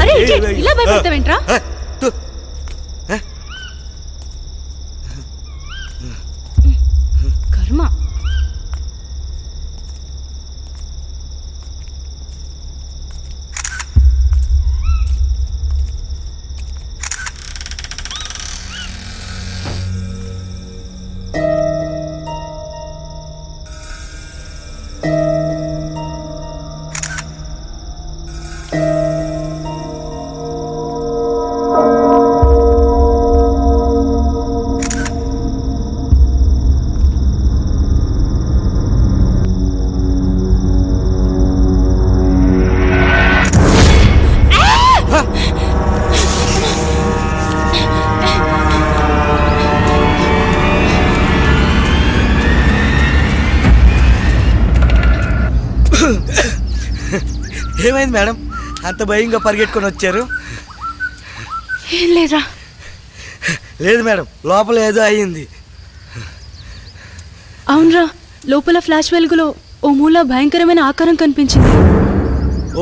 అరే ఇలా భయపడతావేంట్రా? కర్మ. ఏమైంది మేడం, అంత భయంగా పరిగెట్టుకొని వచ్చారు? ఏం లేదా? లేదు మేడం, లోపల ఏదో అయ్యింది. అవునరా, లోపల ఫ్లాష్ వెలుగులో ఓ మూల భయంకరమైన ఆకారం కనిపించింది.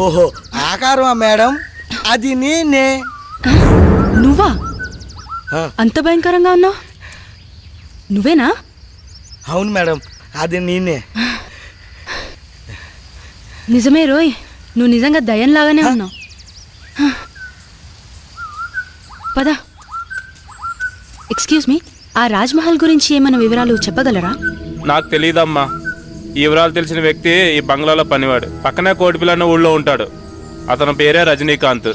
ఓహో, ఆకారమా మేడం? అది నేనే. నువ్వా? అంత భయంకరంగా ఉన్నావు? నువ్వేనా? అవును మేడం, అది నేనే. నిజమే రోయ్, నువ్వు నిజంగా దయ్యంలాగానే ఉన్నావు. పద. ఎక్స్క్యూజ్ మీ, ఆ రాజ్మహల్ గురించి ఏమైనా వివరాలు చెప్పగలరా? నాకు తెలియదమ్మా. ఈ వివరాలు తెలిసిన వ్యక్తి ఈ బంగ్లాలో పనివాడు. పక్కనే కోటిపిల్ల అన్న ఊళ్ళో ఉంటాడు. అతని పేరే రజనీకాంత్.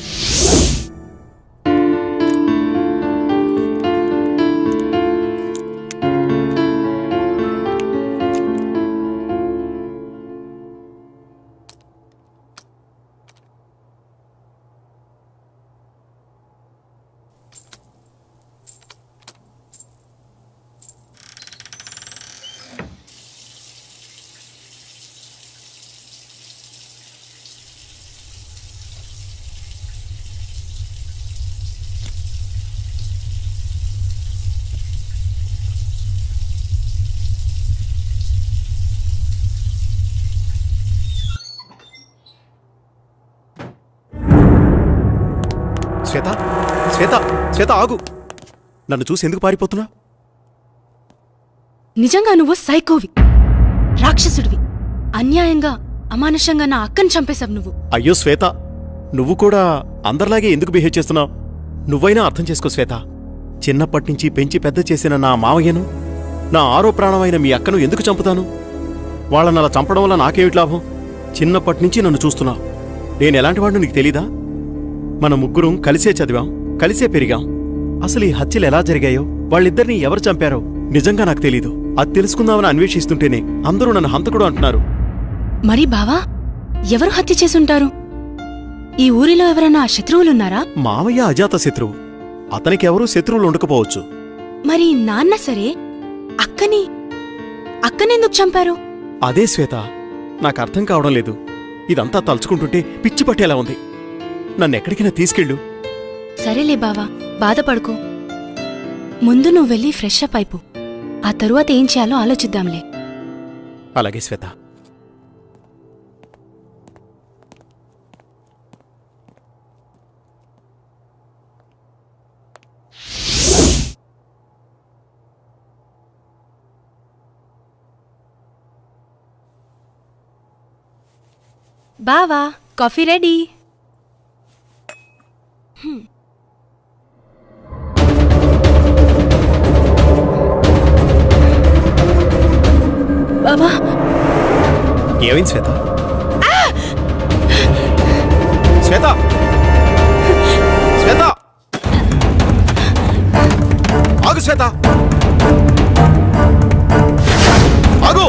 శ్వేత, శ్వేత, శ్వేత ఆగు. నన్ను చూసి ఎందుకు పారిపోతున్నా? నిజంగా నువ్వు సైకోవి, రాక్షసుడివి. అన్యాయంగా అమానుషంగా నా అక్కని చంపేశావు నువ్వు. అయ్యో శ్వేత, నువ్వు కూడా అందరిలాగే ఎందుకు బిహేవ్ చేస్తున్నావు? నువ్వైనా అర్థం చేసుకో శ్వేత. చిన్నప్పటినుంచి పెంచి పెద్ద చేసిన నా మావయ్యను, నా ఆరో ప్రాణమైన మీ అక్కను ఎందుకు చంపుతాను? వాళ్ళని అలా చంపడం వల్ల నాకేమిటి లాభం? చిన్నప్పటినుంచి నన్ను చూస్తున్నావు. నేను ఎలాంటి వాడిని నీకు తెలీదా? మన ముగ్గురం కలిసే చదివాం, కలిసే పెరిగాం. అసలు ఈ హత్యలు ఎలా జరిగాయో, వాళ్ళిద్దరినీ ఎవరు చంపారో నిజంగా నాకు తెలీదు. అది తెలుసుకుందామని అన్వేషిస్తుంటేనే అందరూ నన్ను హంతకుడు అంటున్నారు. మరి బావా, ఎవరు హత్య చేసుంటారు? ఈ ఊరిలో ఎవరన్నా శత్రువులున్నారా? మావయ్య అజాత శత్రువు. అతనికి ఎవరూ శత్రువులు ఉండకపోవచ్చు. మరి నాన్న సరే, అక్కనెందుకు చంపారు? అదే శ్వేత, నాకు అర్థం కావడం లేదు. ఇదంతా తలుచుకుంటుంటే పిచ్చి పట్టేలా ఉంది. నన్నెక్కడికైనా తీసుకెళ్ళు. సరేలే బావా, బాధపడుకో. ముందు నువ్వు వెళ్ళి ఫ్రెష్ అప్ అయిపో. ఆ తరువాత ఏం చేయాలో ఆలోచిద్దాంలే. అలాగే శ్వేత. బావా, కాఫీ రెడీ. బావా, ఏమైంది శ్వేత? శ్వేత, శ్వేత, ఆగు శ్వేత, ఆగు.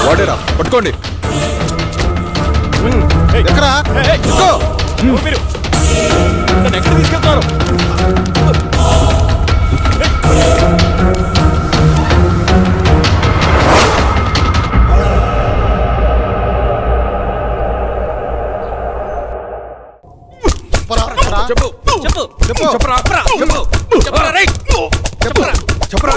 వాడేరా, పట్టుకోండి. ఎక్కరా? మీరు నన్ను ఎక్కడ తీసుకెళ్తారు? చెప్పు చెప్పు చెప్పు చెప్పరా చెప్పు చెప్పరా రేయ్ చెప్పరా చెప్పరా.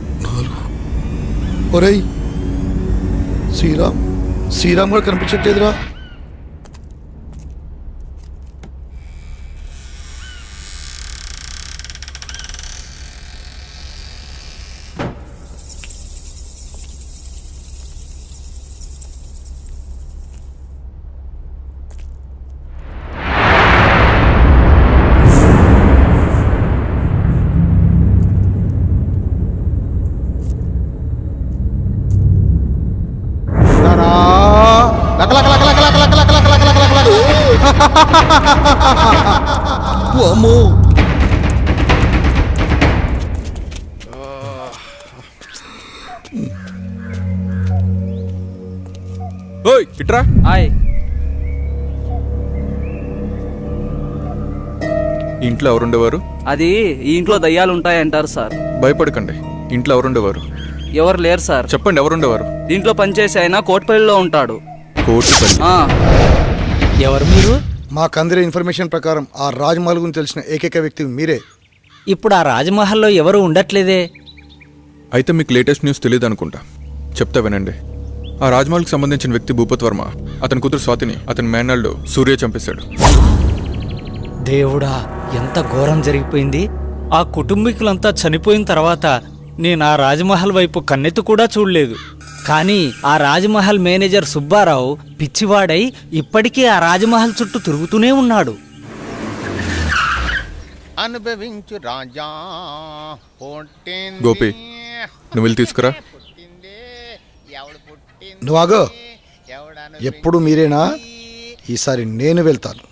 ఒరేయ్ శ్రీరామ్ కూడా కనిపించట్లేదురా. అమ్మో ఓయ్ ఇట్రా. హాయ్. ఇంట్లో ఎవరుండేవారు? అది ఈ ఇంట్లో దయ్యాలు ఉంటాయంటారు సార్. భయపడకండి. ఇంట్లో ఎవరుండేవారు? ఎవరు లేరు సార్. చెప్పండి, ఎవరుండేవారు? దీంట్లో పనిచేసి ఆయన కోట్పల్లిలో ఉంటాడు. కోటిపల్లి. ఆ, ఎవరు మీరు? మాకు అందిన ఇన్ఫర్మేషన్ ప్రకారం ఆ రాజ్మహల్ గురించి తెలిసిన ఏకైక వ్యక్తి మీరే. ఇప్పుడు ఆ రాజమహల్లో ఎవరు ఉండట్లేదే. అయితే మీకు లేటెస్ట్ న్యూస్ తెలియదు అనుకుంటా. చెప్తా వినండి. ఆ రాజ్మహల్కి సంబంధించిన వ్యక్తి భూపత్ వర్మ అతని కూతురు స్వాతిని అతని మేనల్డ్ సూర్య చంపేశాడు. దేవుడా, ఎంత ఘోరం జరిగిపోయింది. ఆ కుటుంబీకులంతా చనిపోయిన తర్వాత నేను ఆ రాజమహల్ వైపు కన్నెత్తి కూడా చూడలేదు. కానీ ఆ రాజమహల్ మేనేజర్ సుబ్బారావు పిచ్చివాడై ఇప్పటికీ ఆ రాజమహల్ చుట్టూ తిరుగుతూనే ఉన్నాడు. అనుభవించు రాజా. గోపి, నువ్వు వెళ్ళి తీసుకురా. నువ్వు ఆగో. ఎప్పుడు మీరేనా? ఈసారి నేను వెళ్తాను.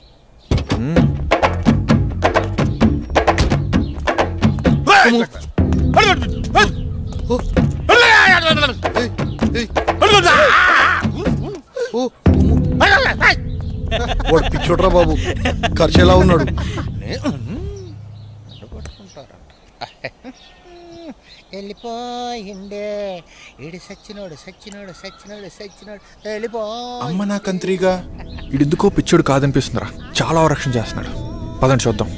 వాడు పిచ్చోట్రా బాబు, ఖర్చు ఎలా ఉన్నాడు. వెళ్ళిపోయిండే ఇడి సచ్చినోడు సచ్చినోడు సచ్చినోడు సచ్చినోడు వెళ్ళిపో. అమ్మ నా కంత్రిగా ఇడెందుకో పిచ్చోడు కాదనిపిస్తుందిరా. చాలా రక్షణ చేస్తున్నాడు. పదండి చూద్దాం.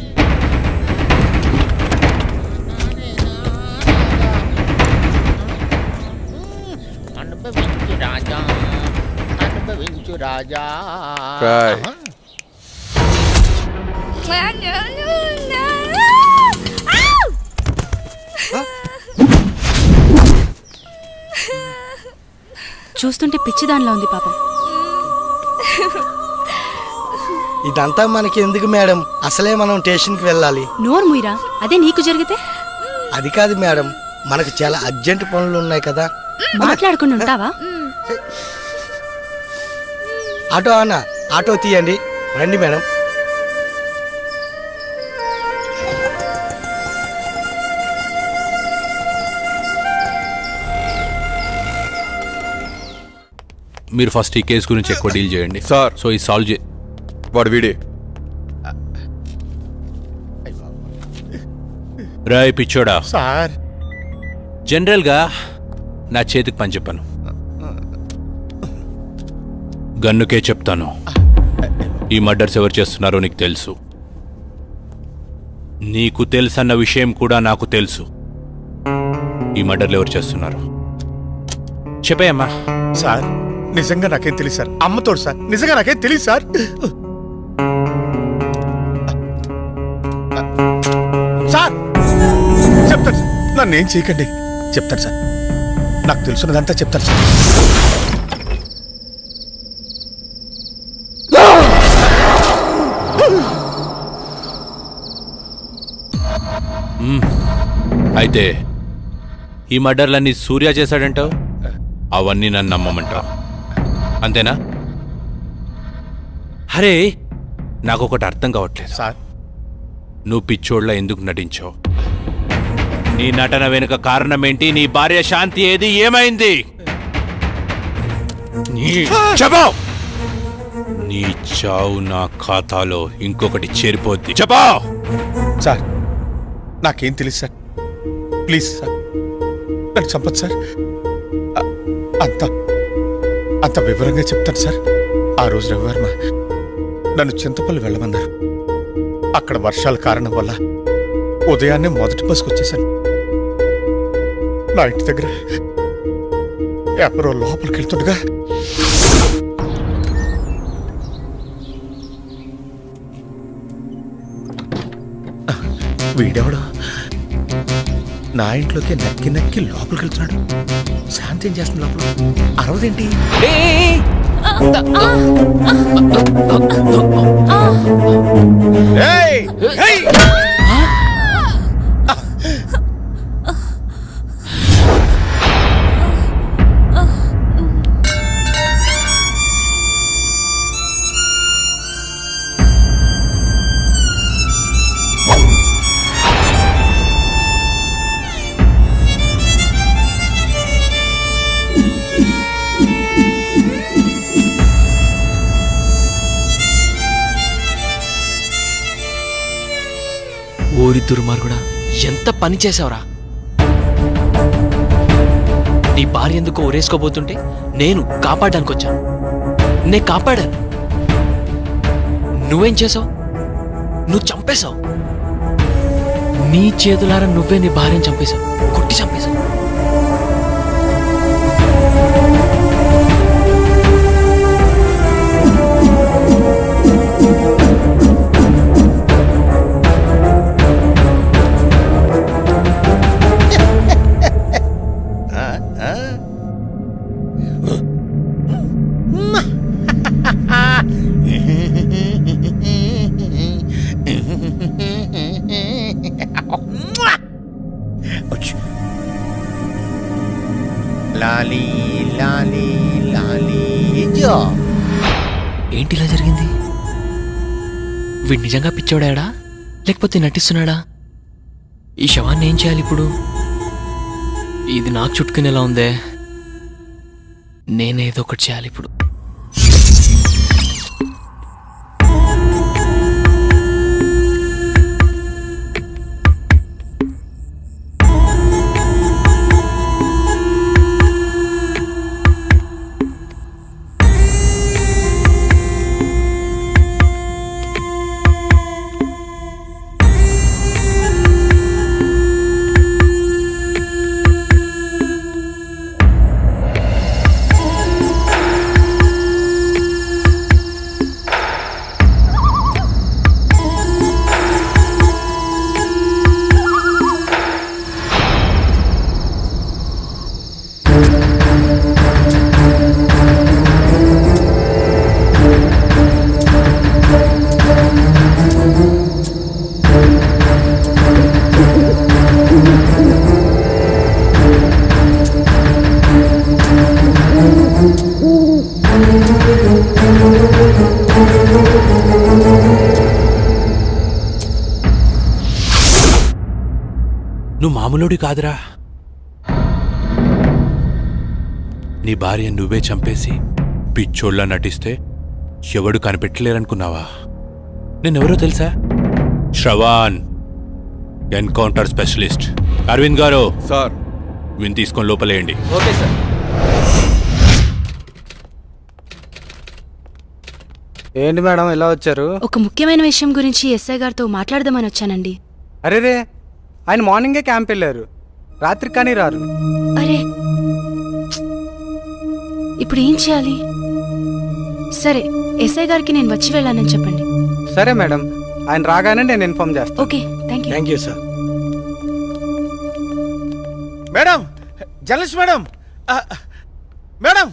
అనుభవించు రాజా, అనుభవించు రాజా. రాయ్. చూస్తుంటే పిచ్చిదానిలా ఉంది పాపం. ఇదంతా మనకి ఎందుకు మేడం? అసలే మనం స్టేషన్కి వెళ్ళాలి. నోరు ముయిరా, అదే నీకు జరిగితే? అది కాదు మేడం, మనకు చాలా అర్జెంట్ పనులు ఉన్నాయి కదా. మాట్లాడుకుని ఉంటావా? ఆటో అన్న, ఆటో తీయండి. రండి మేడం. మీరు ఫస్ట్ ఈ కేసు గురించి ఎక్కువ డీల్ చేయండి సార్. సో ఈ సాల్వ్ చే. వాడు వీడే. రాయ్ పిచ్చోడా, సార్ జనరల్గా నా చేతికి పని చెప్పాను, గన్నుకే చెప్తాను. ఈ మర్డర్స్ ఎవరు చేస్తున్నారో నీకు తెలుసు. నీకు తెలుసన్న విషయం కూడా నాకు తెలుసు. ఈ మర్డర్లు ఎవరు చేస్తున్నారు చెప్పేయమ్మా. సార్ నిజంగా నాకేం తెలియదు సార్. అమ్మతోడు సార్, నిజంగా నాకేం తెలియదు సార్. సార్ చెప్తాను సార్, నన్ను ఏం చేయకండి. చెప్తాను సార్, నాకు తెలుసున్నదంతా చెప్తాను సార్. అయితే ఈ మర్డర్లన్నీ సూర్య చేశాడంటావు, అవన్నీ నన్ను నమ్మమంటావు, అంతేనా? అరే నాకొకటి అర్థం కావట్లేదు. సార్ నువ్వు పిచ్చోళ్ళ ఎందుకు నటించావు? నీ నటన వెనుక కారణం ఏంటి? నీ భార్య శాంతి ఏది? ఏమైంది? చెప్పు. నీ చావు నా ఖాతాలో ఇంకొకటి చేరిపోద్ది. చెప్పు. సార్ నాకేం తెలియదు సార్. ప్లీజ్ సార్, నన్ను చంపదు సార్. అంత అంత వివరంగా చెప్తాను సార్. ఆ రోజు రవివర్మ నన్ను చింతపల్లి వెళ్ళమన్నారు. అక్కడ వర్షాల కారణం వల్ల ఉదయాన్నే మొదటి బస్సుకు వచ్చేసాను. నా ఇంటి దగ్గర ఎవరో లోపలికి వెళ్తుండగా వీడెవడో నా ఇంట్లోకి నక్కి నక్కి లోపలికి వెళ్తున్నాడు. శాంతి ఏం చేస్తుంది లోపల? అరవదేంటి? ఏయ్! ఏయ్! ఓరి దుర్మార్గుడా, ఎంత పని చేసావురా! నీ భార్య ఎందుకో ఊరేసుకోబోతుంటే నేను కాపాడడానికి వచ్చాను. నేను కాపాడాను. నువ్వేం చేసావు? నువ్వు చంపేశావు. నీ చేతులారా నువ్వే నీ భార్యను చంపేశావు. కొట్టి చంపేశావు. లాలీ లాలీ లాలీ జో. ఏంటి ఇలా జరిగింది? వీడు నిజంగా పిచ్చోడాడా లేకపోతే నటిస్తున్నాడా? ఈ శవాన్ని ఏం చేయాలి ఇప్పుడు? ఇది నాకు చుట్టుకునేలా ఉందే. నేనేదో ఒకటి చేయాలి ఇప్పుడు. నువ్వు మామూలుడి కాదురా. నీ భార్య నువ్వే చంపేసి పిచ్చోళ్ళ నటిస్తే ఎవడు కనిపెట్టలేరనుకున్నావా? నేనెవరో తెలుసా? Shravan, encounter specialist. అరవింద్ గారు సార్, విని తీసుకొని లోపలేయండి. Okay sir. ఏంటి మేడం ఎలా వచ్చారు? ఒక ముఖ్యమైన విషయం గురించి ఎస్ఐ గారితో మాట్లాడదామని వచ్చానండి. అరేరే, ఆయన మార్నింగే క్యాంప్ వెళ్ళారు, రాత్రి కానీ రారు. అరే, ఇప్పుడు ఏం చేయాలి? సరే, ఎస్ఐ గారికి నేను వచ్చి వెళ్ళానని చెప్పండి. సరే మేడం, ఆయన రాగానే నేను ఇన్ఫార్మ్ చేస్తాను. Okay, thank you. Thank you sir. Madam, journalist madam, madam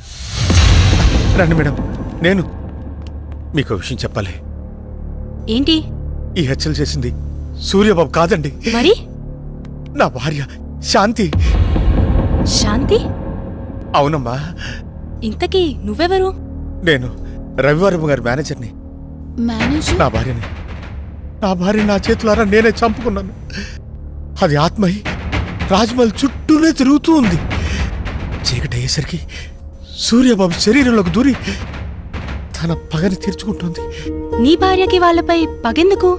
రండి మేడం. నేను మీకు విషయం చెప్పాలి. ఏంటి? ఈ హత్యలు చేసింది సూర్యబాబు కాదండి, మరి నా భార్య శాంతి. శాంతి? అవునమ్మా. ఇంతకీ నువ్వెవరు? నేను రవివారం గారి మేనేజర్ని. మేనేజర్? నా భార్య నా చేతులారా నేనే చంపుకున్నాను. అది ఆత్మయి రాజ్మహల్ చుట్టూనే తిరుగుతూ ఉంది. చీకటి అయ్యేసరికి సూర్యబాబు శరీరంలోకి దూరి తన పగని తీర్చుకుంటుంది. నీ భార్యకి వాళ్ళపై పగెందుకు?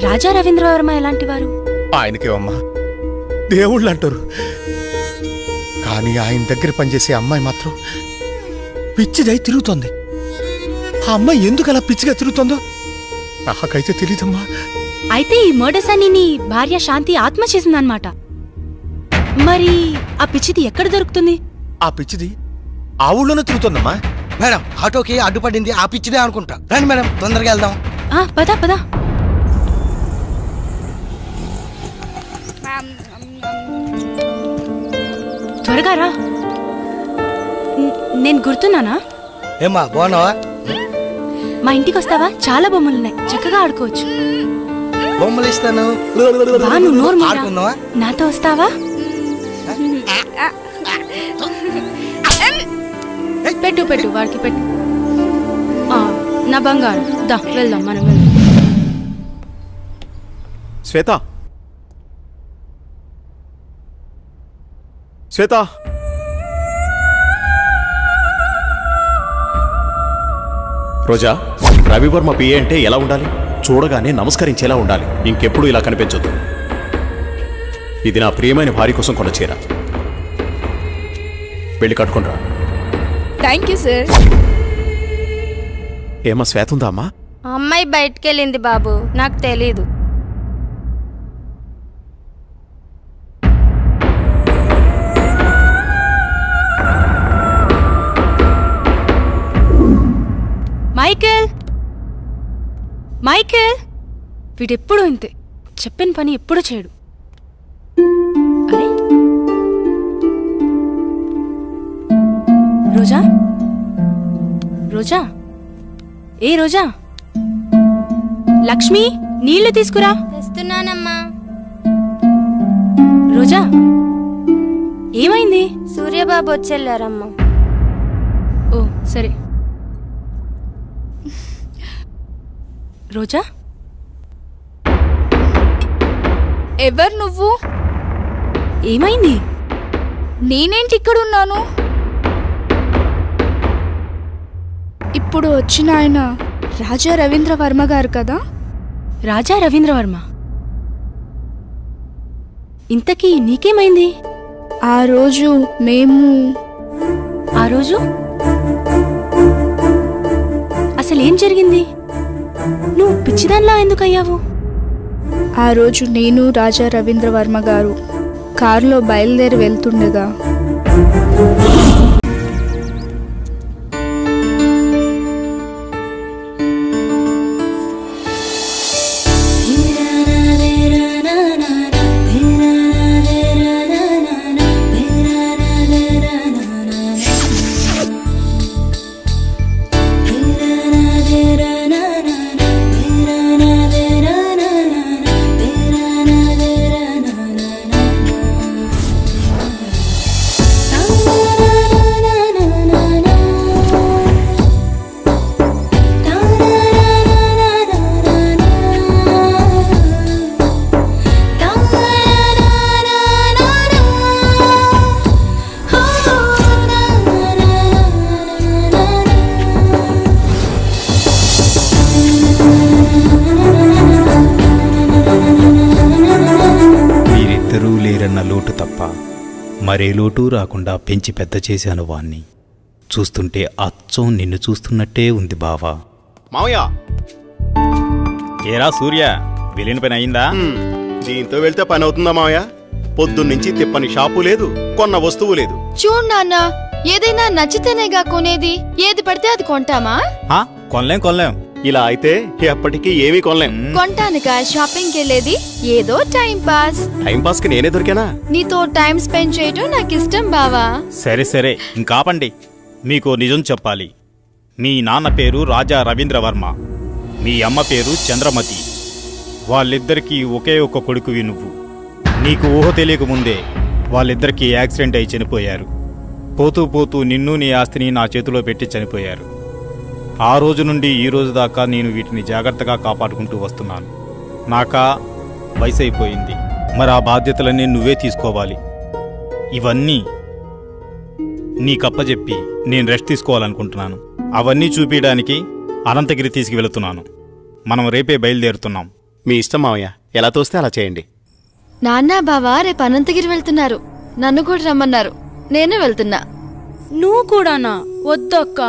రాజా రవీంద్రవర్మ ఎలాంటి వారు? ఆయనకేమమ్మా దేవుళ్ళు అంటారు, కానీ ఆయన దగ్గర పనిచేసే అమ్మాయి మాత్రం పిచ్చిదై తిరుగుతోంది. ఆ అమ్మాయి ఎందుకు అలా పిచ్చిగా తిరుగుతోందో నాకైతే తెలీదమ్మా. అయితే ఈ మర్డర్స్ అని నీ భార్య శాంతి ఆత్మ చేసిందన్నమాట. మరి ఆ పిచ్చిది ఎక్కడ దొరుకుతుంది? ఆ పిచ్చిది ఆ ఊళ్ళోనే తిరుగుతుందమ్మా. మేడం ఆటోకి అడ్డుపడింది ఆ పిచ్చిదే అనుకుంటా. రండి మేడం తొందరగా వెళ్దాం. పదా పదా. త్వరగా రా. నేను గుర్తున్నానా? ఏమ్మా బాగున్నావా? మా ఇంటికి వస్తావా? చాలా బొమ్మలున్నాయి, చక్కగా ఆడుకోవచ్చు. బొమ్మలు ఇస్తాను. బా, నువ్వు నోరు మూయరా. ఆడుకుందావా? నాతో వస్తావా? పెట్టు పెట్టు, వాడికి పెట్టు. నా బంగారు, దా వెళ్దాం, మనం వెళ్దాం. శ్వేత, శ్వేత, రోజా, రవివర్మ పిఏ అంటే ఎలా ఉండాలి? చూడగానే నమస్కరించేలా ఉండాలి. ఇంకెప్పుడు ఇలా కనిపించొద్దు. ఇది నా ప్రియమైన భార్య కోసం కొన్న చీర. వెళ్ళి కట్టుకుంటా. Thank you sir. ఏమా శ్వేత ఉందా అమ్మా? అమ్మాయి బయటకెళ్ళింది బాబు, నాకు తెలీదు. మైకేల్, మైకేల్, వీడెప్పుడు ఇంతే, చెప్పిన పని ఎప్పుడు చేయడు. అరే రోజా, రోజా, ఏ రోజా, లక్ష్మి నీళ్లు తీసుకురా. తెస్తున్నానమ్మా. రోజా, ఏమైంది? సూర్యబాబు వచ్చెళ్ళారమ్మా. ఓ సరే. రోజా, ఎవరు నువ్వు? ఏమైంది? నేనేంటి ఇక్కడున్నాను? ఇప్పుడు వచ్చిన ఆయన రాజా రవీంద్ర వర్మ గారు కదా? రాజా రవీంద్ర వర్మ. ఇంతకీ నీకేమైంది? ఆ రోజు ఆ రోజు అసలేం జరిగింది? నువ్వు పిచ్చిదాన్లా ఎందుకయ్యావు? ఆ రోజు నేను రాజా రవీంద్ర వర్మ గారు కారులో బయలుదేరి వెళ్తుండగా లేరన్న లోటు తప్ప మరే లోటు రాకుండా పెంచి పెద్ద చేశాను వాణ్ణి. చూస్తుంటే అచ్చం నిన్ను చూస్తున్నట్టే ఉంది బావా. మావయ్య, ఏరా సూర్య, వెళ్ళిన పని అయిందా? దీంతో వెళ్తే పని అవుతుందా మావయ్య? పొద్దున్నుంచి తిప్పని షాపు లేదు, కొన్న వస్తువు లేదు. చూడు నాన్న, ఏదైనా నచ్చితేనేగా కొనేది. ఏది పడితే అది కొంటామా? కొనలేం. ఇలా అయితే ఎప్పటికీ ఏమీ కొనలేం. కొంటానుగా షాపింగ్కి వెళ్ళేది. ఏదో టైం పాస్. టైం పాస్ కి నేనే దొరికానా? నీతో టైం స్పెండ్ చేయటం నాకు ఇష్టం బావా. సరే ఇంకాపండి. మీకు నిజం చెప్పాలి. మీ నాన్న పేరు రాజా రవీంద్ర వర్మ, మీ అమ్మ పేరు చంద్రమతి. వాళ్ళిద్దరికీ ఒకే ఒక్క కొడుకువి నువ్వు. నీకు ఊహ తెలియకముందే వాళ్ళిద్దరికీ యాక్సిడెంట్ అయి చనిపోయారు. పోతూ నిన్ను నీ ఆస్తిని నా చేతిలో పెట్టి చనిపోయారు. ఆ రోజు నుండి ఈ రోజు దాకా నేను వీటిని జాగ్రత్తగా కాపాడుకుంటూ వస్తున్నాను. నాకా వయసు అయిపోయింది, మరి ఆ బాధ్యతలన్నీ నువ్వే తీసుకోవాలి. ఇవన్నీ నీకప్పచెప్పి నేను రెస్ట్ తీసుకోవాలనుకుంటున్నాను. అవన్నీ చూపించడానికి అనంతగిరి తీసుకువెళుతున్నాను. మనం రేపే బయలుదేరుతున్నాం. మీ ఇష్టం మావయ్య, ఎలా తోస్తే అలా చేయండి. నాన్న బావా రేపు అనంతగిరి వెళ్తున్నారు. నన్ను కూడా రమ్మన్నారు. నేను వెళ్తున్నా. నువ్వు కూడానా? వద్దక్క,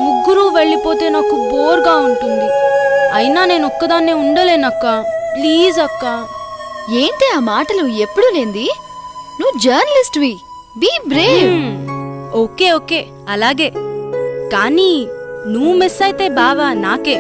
ముగ్గురు వెళ్ళిపోతే నాకు బోర్గా ఉంటుంది. అయినా నేను ఒక్కదాన్నే ఉండలేనక్క. ప్లీజ్ అక్క. ఏంటి ఆ మాటలు? ఎప్పుడు లేంది. నువ్వు జర్నలిస్ట్వి. Be brave. ఓకే ఓకే అలాగే, కానీ నువ్వు మిస్ అయితే బావా నాకే.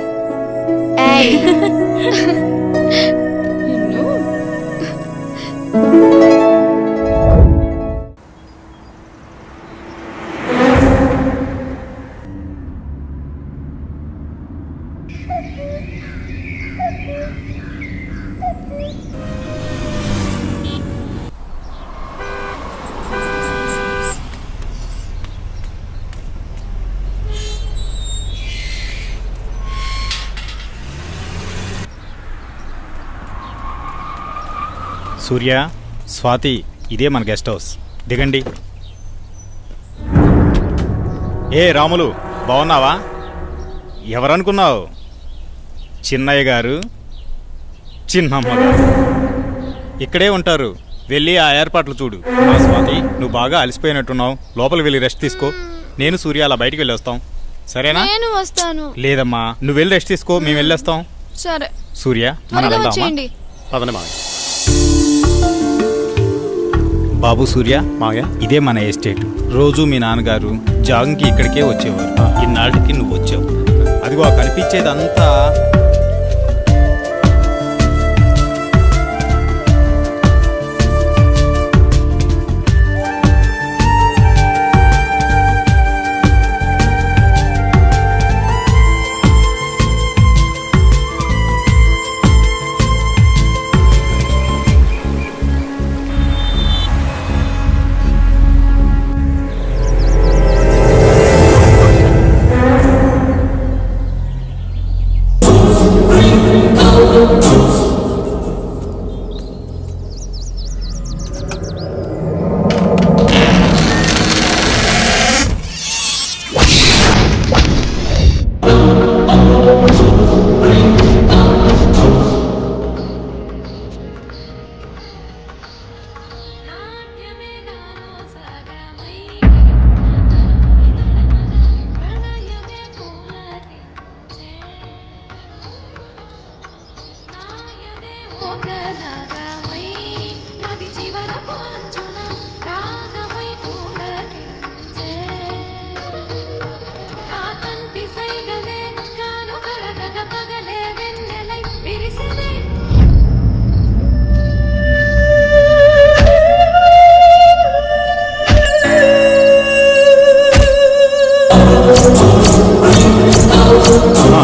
సూర్య, స్వాతి, ఇదే మన గెస్ట్ హౌస్. దిగండి. ఏ రాములు, బాగున్నావా? ఎవరనుకున్నావు? చిన్నయ్య గారు, చిన్నమ్మ గారు ఇక్కడే ఉంటారు. వెళ్ళి ఆ ఏర్పాట్లు చూడు. స్వాతి, నువ్వు బాగా అలసిపోయినట్టున్నావు, లోపలికి వెళ్ళి రెస్ట్ తీసుకో. నేను సూర్య అలా బయటికి వెళ్ళి వస్తాం, సరేనా? నేను వస్తాను. లేదమ్మా, నువ్వు వెళ్ళి రెస్ట్ తీసుకో, మేము వెళ్ళొస్తాం. సరే సూర్య, మనం వెళ్దామా? పదనే మావయ్య. బాబు సూర్య, మావయ్య, ఇదే మన ఎస్టేట్. రోజు మీ నాన్నగారు జాగింగ్కి ఇక్కడికే వచ్చేవారు. ఇన్నాళ్ళకి నువ్వు వచ్చావు. అదిగో కనిపించేదంతా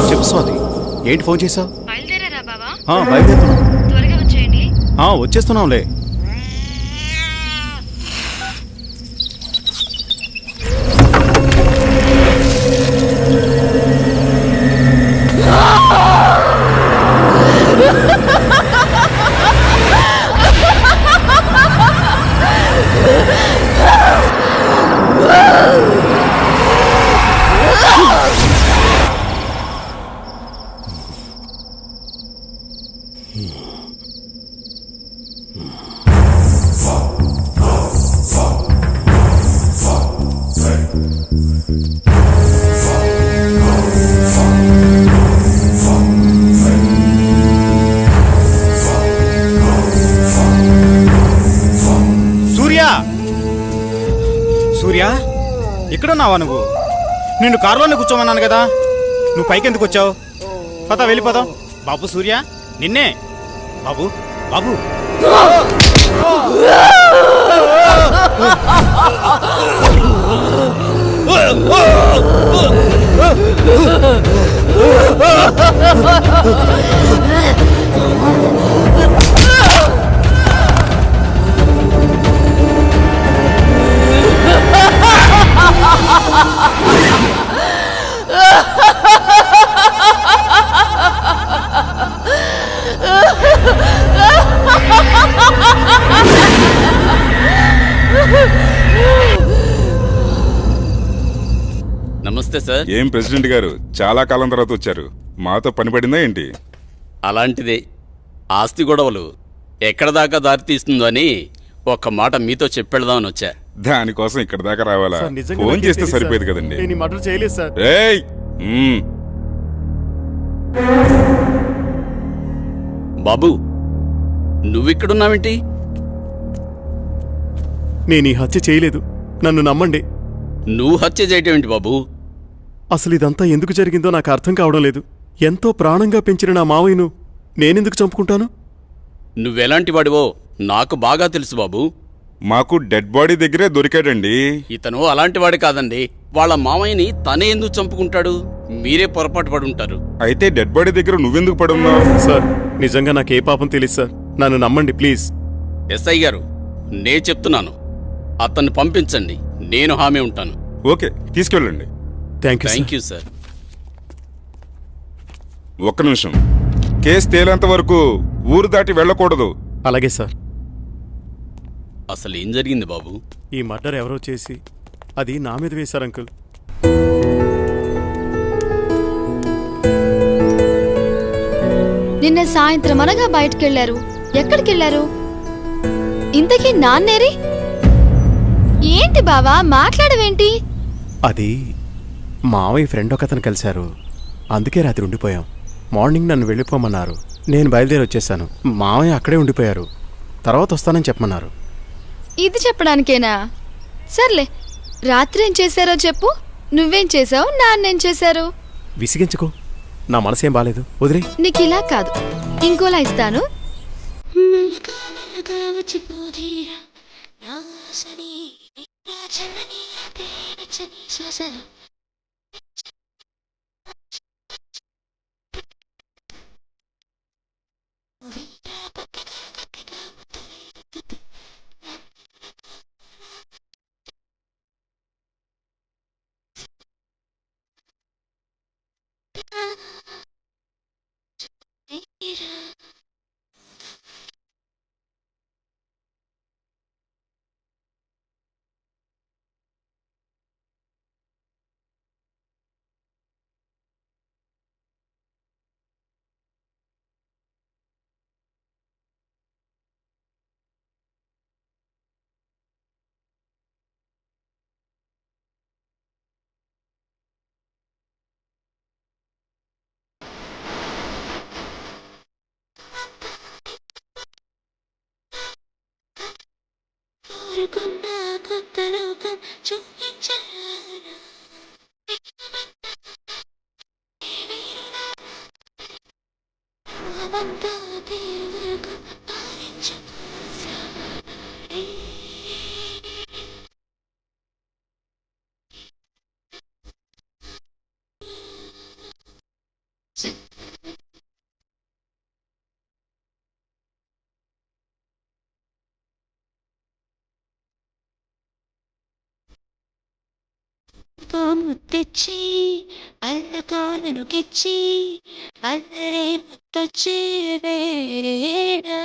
చెప్పు స్వాతి, ఏంటి ఫోన్ చేసావు? బయలుదేరారా బావా? బయలుదేరుతున్నాం. త్వరగా వచ్చేయండి. వచ్చేస్తున్నాంలే. సూర్య, ఇక్కడున్నావా నువ్వు? నిన్ను కారులోనే కూర్చోమన్నాను కదా, నువ్వు పైకి ఎందుకు వచ్చావు? పద, వెళ్ళిపోదాం. బాబు సూర్య, నిన్నే. బాబు, బాబు. నమస్తే సార్. ఏం ప్రెసిడెంట్ గారు, చాలా కాలం తర్వాత వచ్చారు. మాతో పని పడిందా ఏంటి? అలాంటిదే. ఆస్తి గొడవలు ఎక్కడ దాకా దారి తీస్తుందో అని ఒక్క మాట మీతో చెప్పెడదామని వచ్చా. దానికోసం ఇక్కడ దాకా రావాలా? ఫోన్ చేస్తే సరిపోయేది కదండి. మర్డర్ చేయలేదు సార్. ఏయ్, బాబు, నువ్విక్కడున్నావేంటి? నేను ఈ హత్య చేయలేదు, నన్ను నమ్మండి. నువ్వు హత్య చేయటం ఏంటి బాబు? అసలు ఇదంతా ఎందుకు జరిగిందో నాకు అర్థం కావడం లేదు. ఎంతో ప్రాణంగా పెంచిన నా మావయ్యను నేనెందుకు చంపుకుంటాను? నువ్వెలాంటి వాడివో నాకు బాగా తెలుసు బాబు. మాకు డెడ్ బాడీ దగ్గరే దొరికాడండి. ఇతను అలాంటి వాడి కాదండి. వాళ్ళ మామయ్యని తనే ఎందుకు చంపుకుంటాడు? మీరే పొరపాటు పడి ఉంటారు. అయితే డెడ్ బాడీ దగ్గర నువ్వెందుకు పడున్నావు? సార్, నిజంగా నాకే పాపం తెలియదు సార్. నన్ను నమ్మండి ప్లీజ్. ఎస్ఐ గారు, నే చెప్తున్నాను, అతన్ని పంపించండి. నేను హామీ ఉంటాను. ఓకే, తీసుకెళ్ళండి. Thank you sir. ఒక్క నిమిషం. కేసు తేలేంత వరకు ఊరు దాటి వెళ్ళకూడదు. అలాగే సార్. అసలు ఏం జరిగింది బాబు? ఈ మర్డర్ ఎవరో చేసి అది నా మీద వేశారు అంకుల్. నిన్న సాయంత్రం అనగా బయటకెళ్లారు. ఎక్కడికెళ్లారు? ఇంతకీ నాన్నేరి? ఏంటి బావా మాట్లాడవేంటి? అది మావయ్య ఫ్రెండ్ ఒకతను కలిశారు, అందుకే రాత్రి ఉండిపోయాం. మార్నింగ్ నన్ను వెళ్ళిపోమన్నారు. నేను బయలుదేరి వచ్చేసాను. మావయ్య అక్కడే ఉండిపోయారు. తర్వాత వస్తానని చెప్పమన్నారు. ఇది చెప్పడానికేనా? సర్లే, రాత్రి ఏం చేశారో చెప్పు. నువ్వేం చేసావు, నాన్నేం చేశారు? విసిగించుకో, నా మనసేం బాలేదు, వదిలే. నీకు ఇలా కాదు, ఇంకోలా ఇస్తాను. ముత్తిచ్చి అల్లకాలను కిచ్చి అల్లరే ముత్తొచ్చి వేడా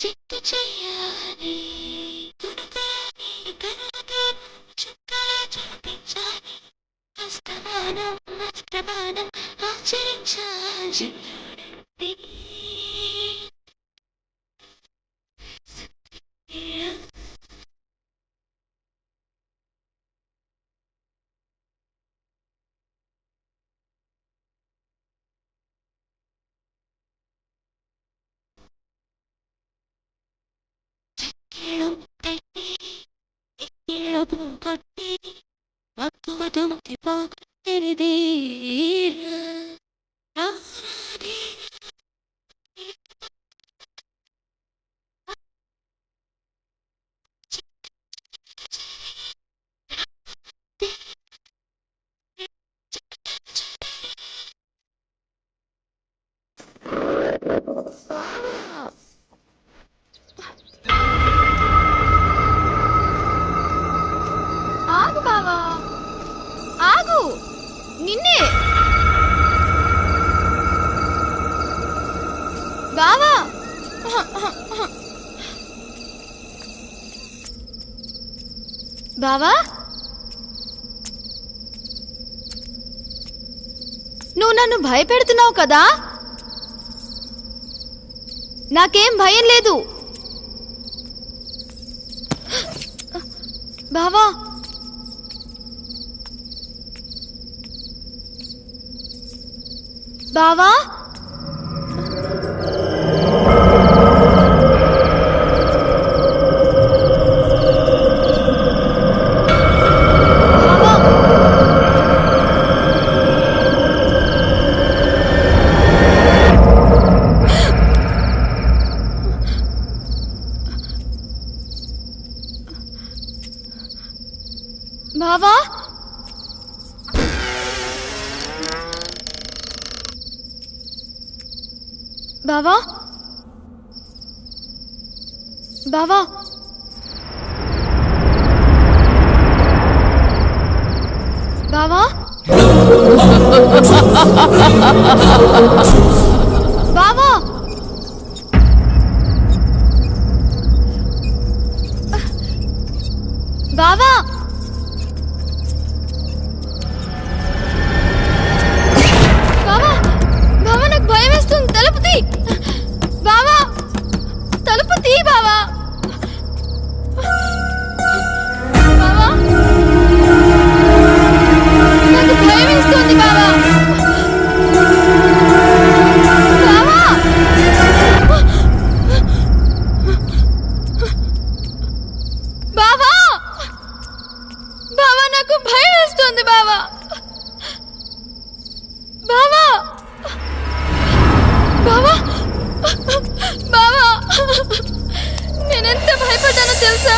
చిత్తు చెయ్యాలి చుక్కల చూపించాలి అస్తమానం అస్తమానం ఆచరించాలి. కొట్టి మక్కువతో పోగొట్టేది ఆగు బావా, ఆగు. నిన్నే బావా నువ్వు నన్ను భయపెడుతున్నావు కదా? నాకేం భయం లేదు బావా. బావా బావా బావా బావా బావా బావా బావా బావా బావా నాకు భయం వేస్తుంది. తలుపు తీ బావా, తలుపు తీ బావా. బావా నాకు భయం వేస్తుంది బావా. బావా బావా బావా నాకు భయం వేస్తుంది బావా. బావా బావా బావా నేనెంత భయపడ్డానో తెలుసా?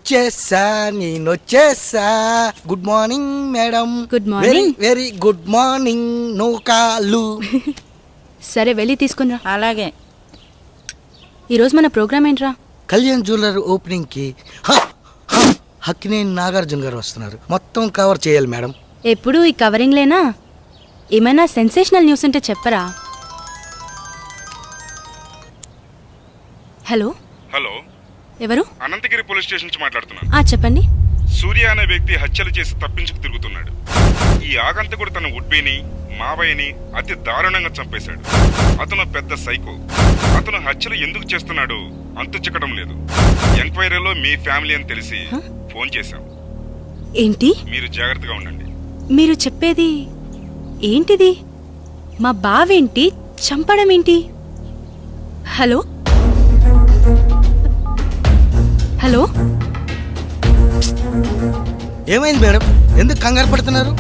చేసా నేను వచ్చేసా. Good morning madam. Good morning. Very good morning. No call. సరే వెళ్ళి తీసుకునిరా. అలాగే. ఈరోజు మన ప్రోగ్రామ్ ఏంట్రా? కళ్యాణ్ జ్యువెలర్ ఓపెనింగ్ కి హక్కినేని నాగార్జున గారు వస్తున్నారు. మొత్తం కవర్ చేయాలి మేడం. ఎప్పుడు ఈ కవరింగ్లేనా? ఏమైనా సెన్సేషనల్ న్యూస్ ఉంటే చెప్పరా? హలో హలో, ఎవరు? అనంతగిరి పోలీస్ స్టేషన్ నుంచి మాట్లాడుతున్నాను. చెప్పండి. సూర్య అనే వ్యక్తి హత్యలు చేసి తప్పించుకు తిరుగుతున్నాడు. ఈ ఆగంతకుడు తన ఉడ్బీని మావయ్యని అతి దారుణంగా చంపేశాడు. అతను పెద్ద సైకో. అతను హత్యలు ఎందుకు చేస్తున్నాడు అంతు చిక్కడం లేదు. ఎంక్వైరీలో మీ ఫ్యామిలీ అని తెలిసి ఫోన్ చేశాం. ఏంటి? మీరు జాగ్రత్తగా ఉండండి. మీరు చెప్పేది ఏంటిది? మా బావేంటి చంపడం ఏంటి? హలో హలో ఏమైంది మేడం? ఎందుకు కంగారు పడుతున్నారు?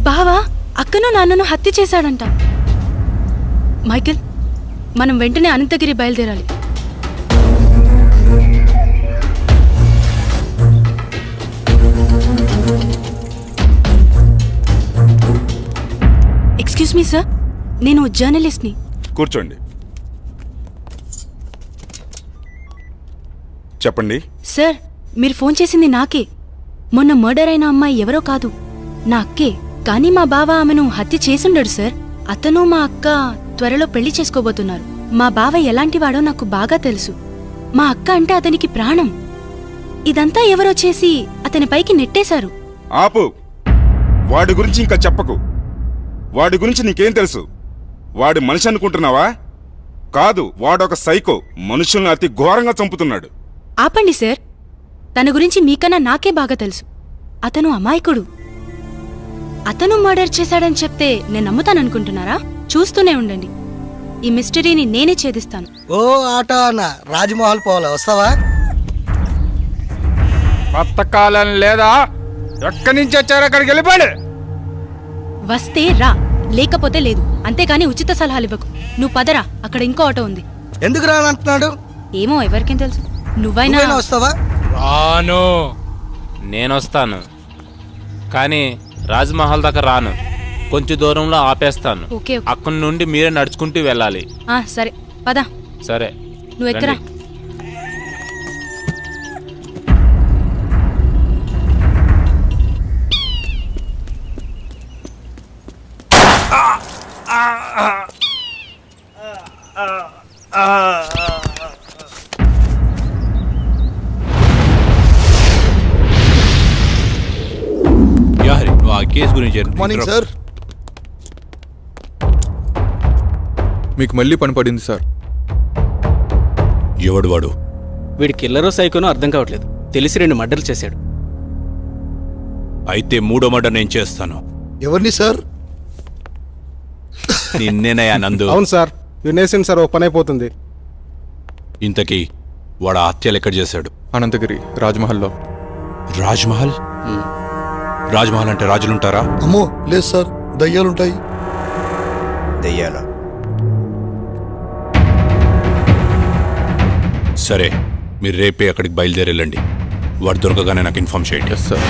బావా అక్కను నాన్నను హత్య చేశాడంట. మైకేల్, మనం వెంటనే అనంతగిరి బయలుదేరాలి. ఎక్స్క్యూజ్ మీ సార్, నేను జర్నలిస్ట్ని. కూర్చోండి. చెప్పండి. సార్, మీరు ఫోన్ చేసింది నాకే. మొన్న మర్డర్ అయిన అమ్మాయి ఎవరో కాదు, నా అక్కే. కానీ మా బావ ఆమెను హత్య చేసుండడు సార్. అతను మా అక్క త్వరలో పెళ్లి చేసుకోబోతున్నారు. మా బావ ఎలాంటివాడో నాకు బాగా తెలుసు. మా అక్క అంటే అతనికి ప్రాణం. ఇదంతా ఎవరో చేసి అతని పైకి నెట్టేశారు. ఆపు. వాడి గురించి ఇంకా చెప్పకు. వాడి గురించి నీకేం తెలుసు? వాడి మనిషి అనుకుంటున్నావా? కాదు, వాడొక సైకో. మనుషుల్ని అతి ఘోరంగా చంపుతున్నాడు. ఆపండి సార్, తన గురించి మీకన్నా నాకే బాగా తెలుసు. అతను అమాయకుడు. అతను మర్డర్ చేశాడని చెప్తే నేను నమ్ముతాననుకుంటున్నారా? చూస్తూనే ఉండండి, ఈ మిస్టరీని నేనే ఛేదిస్తాను. ఓ ఆటో అన్న, రాజమహల్ పోవాలా, వస్తావా? కొత్త కాలం లేదా? ఎక్కడి నుంచి వచ్చారో అక్కడికి వెళ్ళిపోండి. వస్తే రా, లేకపోతే లేదు, అంతేకాని ఉచిత సలహాలు ఇవ్వకు. నువ్వు పదరా, అక్కడ ఇంకో ఆటో ఉంది. ఎందుకు రానంటున్నాడు? ఏమో, ఎవరికేం తెలుసు. నువ్వైనా వస్తావా? రాను. నేనొస్తాను, కానీ రాజ్మహల్ దాకా రాను. కొంచెం దూరంలో ఆపేస్తాను. ఓకే. అక్కడి నుండి మీరే నడుచుకుంటూ వెళ్ళాలి. సరే పద. సరే, నువ్వు ఎక్కరా. రండి. యాహరి, నువ్వు ఆ కేసు గురించి మార్నింగ్ సార్. మీకు మళ్ళీ పని పడింది సార్. ఎవడు వాడు? వీడి కిల్లరో సైకోనో అర్థం కావట్లేదు. తెలిసి 2 మర్డర్లు చేశాడు. అయితే 3వ మర్డర్ నేను చేస్తాను. ఎవరిని సార్? నిన్నేనయ్యా నందు. అవును సార్, వినేసింది సార్. ఓ పని అయిపోతుంది. ఇంతకీ వాడు ఆ హత్యలు ఎక్కడ చేశాడు? అనంతగిరి రాజ్మహల్లో. రాజ్మహల్? రాజ్మహల్ అంటే రాజులుంటారా? అమ్మో లేదు సార్, దయ్యాలుంటాయి. దయ్యాల? సరే, మీరు రేపే అక్కడికి బయలుదేరి వెళ్ళండి. వాడు దొరకగానే నాకు ఇన్ఫార్మ్ చేయండి. సార్.